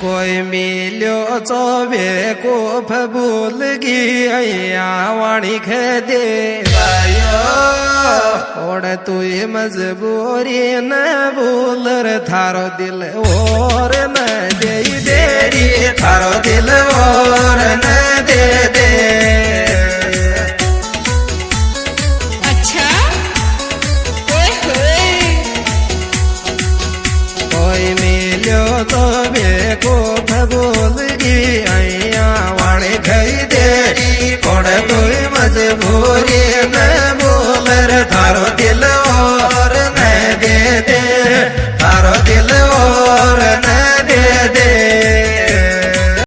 कोई मिलो चौबे को भूल गया वाणी खे दे और तू मजबूरी न भूल थारो दिल और न दे देरी थारो दिल और न